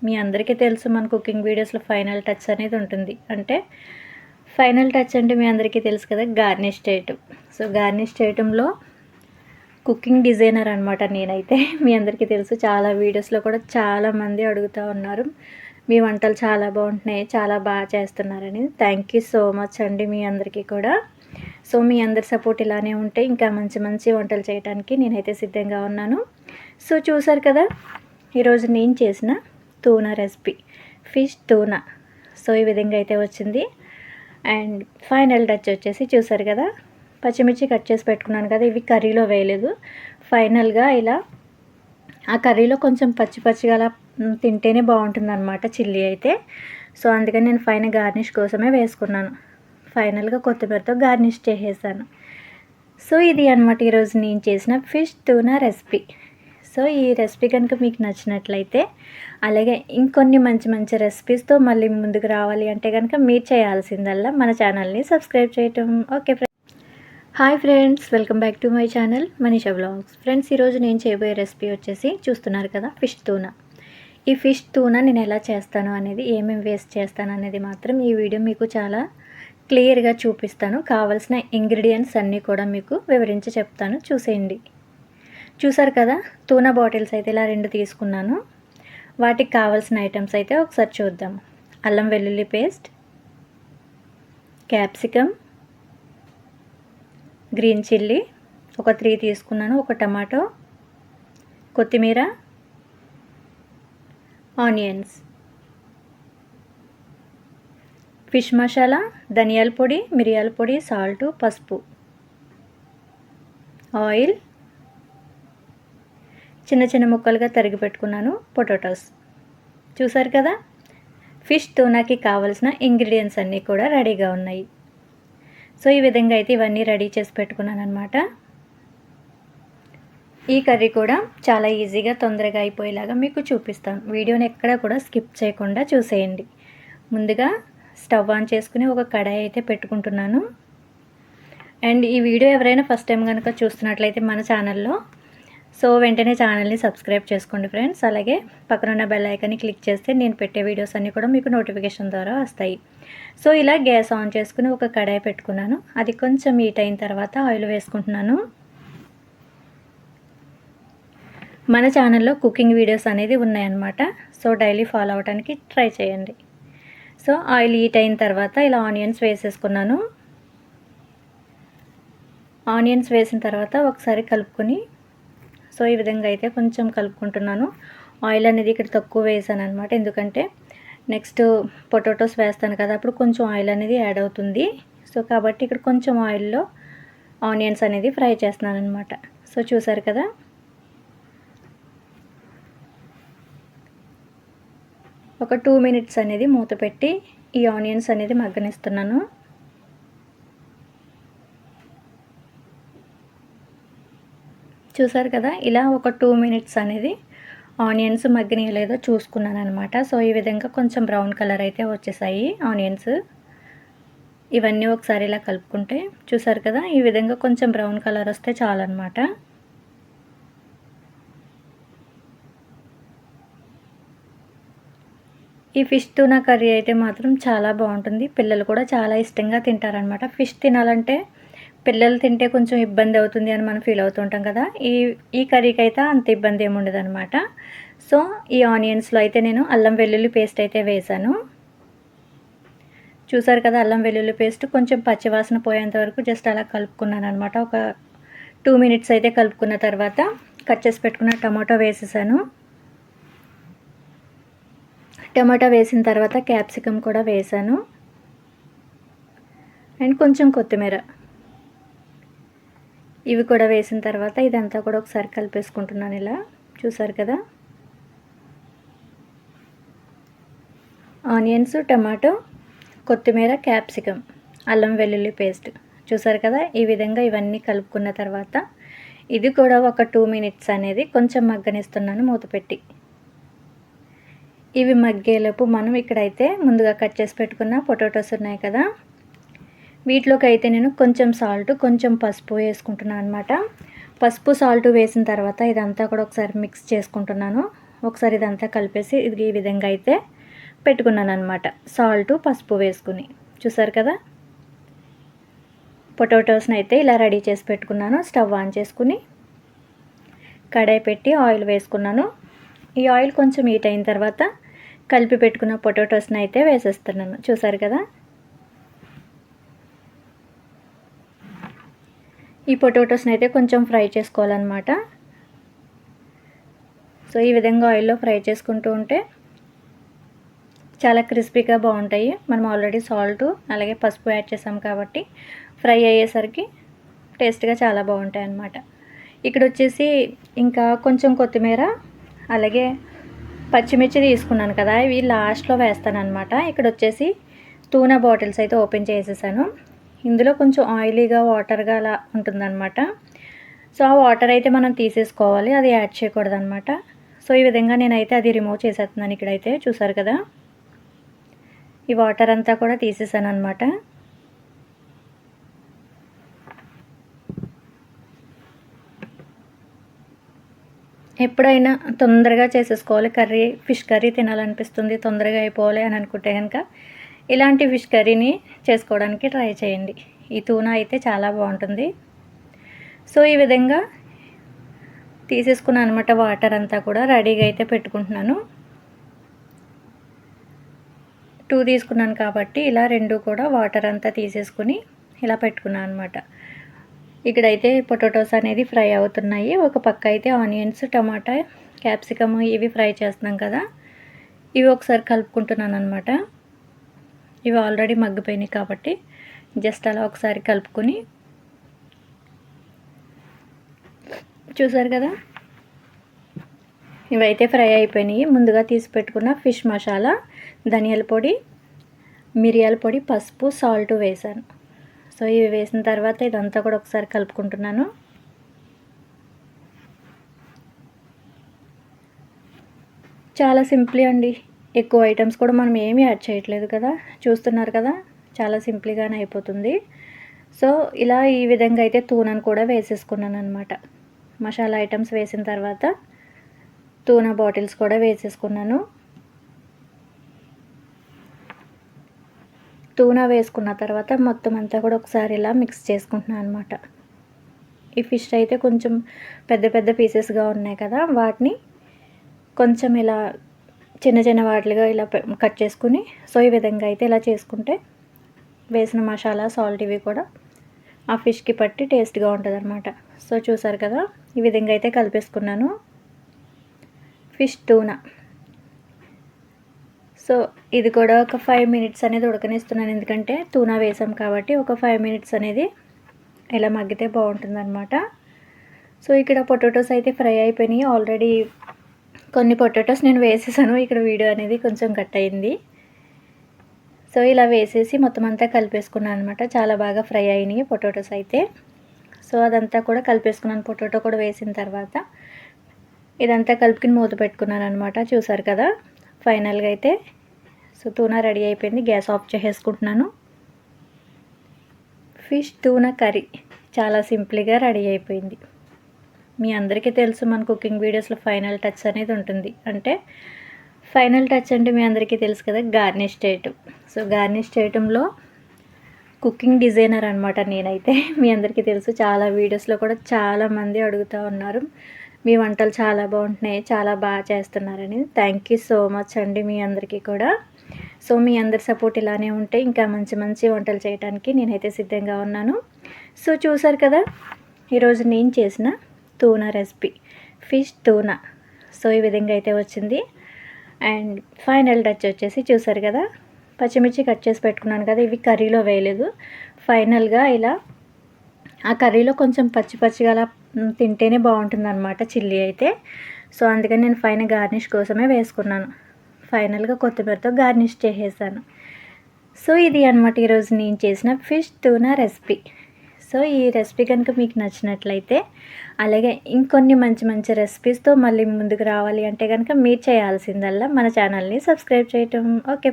మీ అందరికీ తెలుసు మన కుకింగ్ వీడియోస్లో ఫైనల్ టచ్ అనేది ఉంటుంది. అంటే ఫైనల్ టచ్ అంటే మీ అందరికీ తెలుసు కదా, గార్నిష్ చేయటం. సో గార్నిష్ చేయటంలో కుకింగ్ డిజైనర్ అనమాట నేనైతే. మీ అందరికీ తెలుసు, చాలా వీడియోస్లో కూడా చాలామంది అడుగుతూ ఉన్నారు, మీ వంటలు చాలా బాగుంటున్నాయి, చాలా బాగా చేస్తున్నారని. థ్యాంక్ యూ సో మచ్ అండి మీ అందరికీ కూడా. సో మీ అందరి సపోర్ట్ ఇలానే ఉంటే ఇంకా మంచి మంచి వంటలు చేయడానికి నేనైతే సిద్ధంగా ఉన్నాను. సో చూసారు కదా, ఈరోజు నేను చేసిన tuna recipe, fish tuna. So ఈ విధంగా అయితే వచ్చింది. అండ్ ఫైనల్ టచ్ వచ్చేసి చూసారు కదా, పచ్చిమిర్చి కట్ చేసి పెట్టుకున్నాను కదా, ఇవి కర్రీలో వేయలేదు. ఫైనల్గా ఇలా ఆ కర్రీలో కొంచెం పచ్చి పచ్చిగా అలా తింటేనే బాగుంటుంది అనమాట చిల్లీ అయితే. సో అందుకని నేను పైన గార్నిష్ కోసమే వేసుకున్నాను. ఫైనల్గా కొత్తిమీరతో గార్నిష్ చేసేసాను. సో ఇది అనమాట ఈరోజు నేను చేసిన ఫిష్ తూనా రెసిపీ. సో ఈ రెసిపీ కనుక మీకు నచ్చినట్లయితే, అలాగే ఇంకొన్ని మంచి మంచి రెసిపీస్తో మళ్ళీ ముందుకు రావాలి అంటే కనుక మీరు చేయాల్సిందల్లా మన ఛానల్ని సబ్స్క్రైబ్ చేయటం. Okay friends, hi friends, welcome back to my channel Manisha vlogs. Friends, ఈరోజు నేను చేయబోయే రెసిపీ వచ్చేసి చూస్తున్నారు కదా, ఫిష్ తూనా. ఈ ఫిష్ తూనా నేను ఎలా చేస్తాను అనేది, ఏమేమి వేస్ట్ చేస్తాను అనేది మాత్రం ఈ వీడియో మీకు చాలా క్లియర్గా చూపిస్తాను. కావాల్సిన ఇంగ్రీడియంట్స్ అన్నీ కూడా మీకు వివరించి చెప్తాను, చూసేయండి. చూసారు కదా, తూనా బాటిల్స్ అయితే ఇలా 2 తీసుకున్నాను. వాటికి కావాల్సిన ఐటమ్స్ అయితే ఒకసారి చూద్దాము. అల్లం వెల్లుల్లి పేస్ట్, క్యాప్సికమ్, గ్రీన్ చిల్లీ ఒక 3 తీసుకున్నాను, ఒక టమాటో, కొత్తిమీర, ఆనియన్స్, ఫిష్ మసాలా, ధనియాల పొడి, మిరియాల పొడి, సాల్ట్, పసుపు, ఆయిల్, చిన్న చిన్న ముక్కలుగా తరిగి పెట్టుకున్నాను పొటాటోస్. చూసారు కదా, ఫిష్ తూనాకి కావాల్సిన ఇంగ్రీడియంట్స్ అన్నీ కూడా రెడీగా ఉన్నాయి. సో ఈ విధంగా అయితే ఇవన్నీ రెడీ చేసి పెట్టుకున్నాను అనమాట. ఈ కర్రీ కూడా చాలా ఈజీగా తొందరగా అయిపోయేలాగా మీకు చూపిస్తాను. వీడియోని ఎక్కడ కూడా స్కిప్ చేయకుండా చూసేయండి. ముందుగా స్టవ్ ఆన్ చేసుకుని ఒక కడాయి అయితే పెట్టుకుంటున్నాను. అండ్ ఈ వీడియో ఎవరైనా ఫస్ట్ టైం కనుక చూస్తున్నట్లయితే మన ఛానల్లో, సో వెంటనే ఛానల్ని సబ్స్క్రైబ్ చేసుకోండి ఫ్రెండ్స్. అలాగే పక్కనున్న బెల్ ఐకాన్ని క్లిక్ చేస్తే నేను పెట్టే వీడియోస్ అన్నీ కూడా మీకు నోటిఫికేషన్ ద్వారా వస్తాయి. సో ఇలా గ్యాస్ ఆన్ చేసుకుని ఒక కడాయి పెట్టుకున్నాను. అది కొంచెం హీట్ అయిన తర్వాత ఆయిల్ వేసుకుంటున్నాను. మన ఛానల్లో కుకింగ్ వీడియోస్ అనేది ఉన్నాయన్నమాట. సో డైలీ ఫాలో అవడానికి ట్రై చేయండి. సో ఆయిల్ హీట్ అయిన తర్వాత ఇలా ఆనియన్స్ వేసేసుకున్నాను. ఆనియన్స్ వేసిన తర్వాత ఒకసారి కలుపుకొని, సో ఈ విధంగా అయితే కొంచెం కలుపుకుంటున్నాను. ఆయిల్ అనేది ఇక్కడ తక్కువ వేసాను అనమాట, ఎందుకంటే నెక్స్ట్ పొటాటోస్ వేస్తాను కదా, అప్పుడు కొంచెం ఆయిల్ అనేది యాడ్ అవుతుంది. సో కాబట్టి ఇక్కడ కొంచెం ఆయిల్లో ఆనియన్స్ అనేది ఫ్రై చేస్తున్నాను అనమాట. సో చూసారు కదా, ఒక 2 మినిట్స్ అనేది మూత పెట్టి ఈ ఆనియన్స్ అనేది మగ్గనిస్తున్నాను. చూసారు కదా, ఇలా ఒక 2 మినిట్స్ అనేది ఆనియన్స్ మగ్గనియలేదో చూసుకున్నాను అనమాట. సో ఈ విధంగా కొంచెం బ్రౌన్ కలర్ అయితే వచ్చేసాయి ఆనియన్స్. ఇవన్నీ ఒకసారి ఇలా కలుపుకుంటే, చూసారు కదా, ఈ విధంగా కొంచెం బ్రౌన్ కలర్ వస్తే చాలన్నమాట. ఈ ఫిష్ తూనా కర్రీ అయితే మాత్రం చాలా బాగుంటుంది. పిల్లలు కూడా చాలా ఇష్టంగా తింటారనమాట. ఫిష్ తినాలంటే పిల్లలు తింటే కొంచెం ఇబ్బంది అవుతుంది అని మనం ఫీల్ అవుతుంటాం కదా, ఈ కర్రీకి అయితే అంత ఇబ్బంది ఏమి ఉండదు అనమాట. సో ఈ ఆనియన్స్లో అయితే నేను అల్లం వెల్లుల్లి పేస్ట్ అయితే వేసాను. చూసారు కదా, అల్లం వెల్లుల్లి పేస్ట్ కొంచెం పచ్చివాసన పోయేంత వరకు జస్ట్ అలా కలుపుకున్నాను అనమాట. ఒక 2 మినిట్స్ అయితే కలుపుకున్న తర్వాత కట్ చేసి పెట్టుకున్న టమాటో వేసేసాను. టమాటో వేసిన తర్వాత క్యాప్సికమ్ కూడా వేసాను. అండ్ కొంచెం కొత్తిమీర, ఇవి కూడా వేసిన తర్వాత ఇదంతా కూడా ఒకసారి కలిపేసుకుంటున్నాను ఇలా. చూసారు కదా, ఆనియన్స్, టమాటో, కొత్తిమీర, క్యాప్సికమ్, అల్లం వెల్లుల్లి పేస్ట్. చూసారు కదా, ఈ విధంగా ఇవన్నీ కలుపుకున్న తర్వాత ఇది కూడా ఒక 2 మినిట్స్ అనేది కొంచెం మగ్గనిస్తున్నాను మూత పెట్టి. ఇవి మగ్గేలోపు మనం ఇక్కడైతే ముందుగా కట్ చేసి పెట్టుకున్న పొటాటోస్ ఉన్నాయి కదా, వీటిలోకి అయితే నేను కొంచెం సాల్ట్, కొంచెం పసుపు వేసుకుంటున్నాను అనమాట. పసుపు సాల్ట్ వేసిన తర్వాత ఇదంతా కూడా ఒకసారి మిక్స్ చేసుకుంటున్నాను. ఒకసారి ఇదంతా కలిపేసి ఇది ఈ విధంగా అయితే పెట్టుకున్నాను అనమాట. సాల్ట్, పసుపు వేసుకుని. చూసారు కదా, పొటాటోస్ని అయితే ఇలా రెడీ చేసి పెట్టుకున్నాను. స్టవ్ ఆన్ చేసుకుని కడాయి పెట్టి ఆయిల్ వేసుకున్నాను. ఈ ఆయిల్ కొంచెం హీట్ అయిన తర్వాత కలిపి పెట్టుకున్న పొటాటోస్ని అయితే వేసేస్తున్నాను. చూసారు కదా, ఈ పొటాటోస్ని అయితే కొంచెం ఫ్రై చేసుకోవాలన్నమాట. సో ఈ విధంగా ఆయిల్లో ఫ్రై చేసుకుంటూ ఉంటే చాలా క్రిస్పీగా బాగుంటాయి. మనం ఆల్రెడీ సాల్ట్ అలాగే పసుపు యాడ్ చేసాం కాబట్టి ఫ్రై అయ్యేసరికి టేస్ట్గా చాలా బాగుంటాయి అన్నమాట. ఇక్కడ వచ్చేసి ఇంకా కొంచెం కొత్తిమీర అలాగే పచ్చిమిర్చి తీసుకున్నాను కదా, ఇవి లాస్ట్లో వేస్తాను అనమాట. ఇక్కడ వచ్చేసి టూనా బాటిల్స్ అయితే ఓపెన్ చేసేసాను. ఇందులో కొంచెం ఆయిలీగా వాటర్గా అలా ఉంటుందన్నమాట. సో ఆ వాటర్ అయితే మనం తీసేసుకోవాలి, అది యాడ్ చేయకూడదు అనమాట. సో ఈ విధంగా నేనైతే అది రిమూవ్ చేసేస్తున్నాను. ఇక్కడైతే చూసారు కదా, ఈ వాటర్ అంతా కూడా తీసేసాను అనమాట. ఎప్పుడైనా తొందరగా చేసేసుకోవాలి కర్రీ, ఫిష్ కర్రీ తినాలనిపిస్తుంది, తొందరగా అయిపోవాలి అని అనుకుంటే కనుక ఇలాంటి ఫిష్ కర్రీని చేసుకోవడానికి ట్రై చేయండి. ఈ టూనా అయితే చాలా బాగుంటుంది. సో ఈ విధంగా తీసేసుకున్నాను అనమాట. వాటర్ అంతా కూడా రెడీగా అయితే పెట్టుకుంటున్నాను. 2 తీసుకున్నాను కాబట్టి ఇలా 2 కూడా వాటర్ అంతా తీసేసుకుని ఇలా పెట్టుకున్నాను అనమాట. ఇక్కడైతే పొటాటోస్ అనేది ఫ్రై అవుతున్నాయి. ఒక పక్క అయితే ఆనియన్స్, టమాటా, క్యాప్సికమ్ ఇవి ఫ్రై చేస్తున్నాం కదా, ఇవి ఒకసారి కలుపుకుంటున్నాను అనమాట. ఇవి ఆల్రెడీ మగ్గిపోయినాయి కాబట్టి జస్ట్ అలా ఒకసారి కలుపుకొని, చూసారు కదా, ఇవైతే ఫ్రై అయిపోయినాయి. ముందుగా తీసి పెట్టుకున్న ఫిష్ మసాలా, ధనియాల పొడి, మిరియాల పొడి, పసుపు, సాల్ట్ వేసాను. సో ఇవి వేసిన తర్వాత ఇదంతా కూడా ఒకసారి కలుపుకుంటున్నాను. చాలా సింపుల్ అండి. ఎక్కువ ఐటమ్స్ కూడా మనం ఏమీ యాడ్ చేయట్లేదు కదా, చూస్తున్నారు కదా, చాలా సింపుల్గానే అయిపోతుంది. సో ఇలా ఈ విధంగా అయితే టూనాను కూడా వేసేసుకున్నాను అనమాట. మసాలా ఐటమ్స్ వేసిన తర్వాత టూనా బాటిల్స్ కూడా వేసేసుకున్నాను. టూనా వేసుకున్న తర్వాత మొత్తం అంతా కూడా ఒకసారి ఇలా మిక్స్ చేసుకుంటున్నాను అనమాట. ఈ ఫిష్ అయితే కొంచెం పెద్ద పెద్ద పీసెస్గా ఉన్నాయి కదా, వాటిని కొంచెం ఇలా చిన్న చిన్న వాటిగా ఇలా కట్ చేసుకుని, సో ఈ విధంగా అయితే ఇలా చేసుకుంటే వేసిన మసాలా, సాల్ట్ ఇవి కూడా ఆ ఫిష్కి పట్టి టేస్ట్గా ఉంటుంది అనమాట. సో చూసారు కదా, ఈ విధంగా అయితే కలిపేసుకున్నాను ఫిష్ టూనా. సో ఇది కూడా ఒక 5 మినిట్స్ అనేది ఉడకనిస్తున్నాను, ఎందుకంటే టూనా వేసాం కాబట్టి ఒక 5 మినిట్స్ అనేది ఇలా మగ్గితే బాగుంటుంది అనమాట. సో ఇక్కడ పొటాటోస్ అయితే ఫ్రై అయిపోయినాయి. ఆల్రెడీ కొన్ని పొటాటోస్ నేను వేసేసాను, ఇక్కడ వీడియో అనేది కొంచెం కట్ అయింది. సో ఇలా వేసేసి మొత్తం అంతా కలిపేసుకున్నాను అనమాట. చాలా బాగా ఫ్రై అయినాయి పొటాటోస్ అయితే. సో అదంతా కూడా కలిపేసుకున్నాను. పొటాటో కూడా వేసిన తర్వాత ఇదంతా కలుపుకుని మూత పెట్టుకున్నాను అనమాట. చూసారు కదా, ఫైనల్గా అయితే సో టూనా రెడీ అయిపోయింది. గ్యాస్ ఆఫ్ చేసేసుకుంటున్నాను. ఫిష్ టూనా కర్రీ చాలా సింపుల్గా రెడీ అయిపోయింది. మీ అందరికీ తెలుసు మన కుకింగ్ వీడియోస్లో ఫైనల్ టచ్ అనేది ఉంటుంది. అంటే ఫైనల్ టచ్ అంటే మీ అందరికీ తెలుసు కదా, గార్నిష్ చేయటం. సో గార్నిష్ చేయటంలో కుకింగ్ డిజైనర్ అనమాట నేనైతే. మీ అందరికీ తెలుసు, చాలా వీడియోస్లో కూడా చాలామంది అడుగుతూ ఉన్నారు, మీ వంటలు చాలా బాగుంటున్నాయి, చాలా బాగా చేస్తున్నారని. థ్యాంక్ యూ సో మచ్ అండి మీ అందరికీ కూడా. సో మీ అందరి సపోర్ట్ ఇలానే ఉంటే ఇంకా మంచి మంచి వంటలు చేయడానికి నేనైతే సిద్ధంగా ఉన్నాను. సో చూసారు కదా, ఈరోజు నేను చేసిన టూనా రెసిపీ ఫిష్ టూనా. సో ఈ విధంగా అయితే వచ్చింది. అండ్ ఫైనల్ టచ్ వచ్చేసి చూసారు కదా, పచ్చిమిర్చి కట్ చేసి పెట్టుకున్నాను కదా, ఇవి కర్రీలో వేయలేదు. ఫైనల్గా ఇలా ఆ కర్రీలో కొంచెం పచ్చి పచ్చిగా అలా తింటేనే బాగుంటుంది అనమాట చిల్లీ అయితే. సో అందుకని నేను ఫైనల్ గార్నిష్ కోసమే వేసుకున్నాను. ఫైనల్గా కొత్తిమీరతో గార్నిష్ చేసేసాను. సో ఇది అనమాట ఈరోజు నేను చేసిన ఫిష్ టూనా రెసిపీ. సో ఈ రెసిపీ కనుక మీకు నచ్చినట్లయితే, అలాగే ఇంకొన్ని మంచి మంచి రెసిపీస్తో మళ్ళీ ముందుకు రావాలి అంటే కనుక మీరు చేయాల్సిందల్లా మన ఛానల్ని సబ్స్క్రైబ్ చేయటం. ఓకే.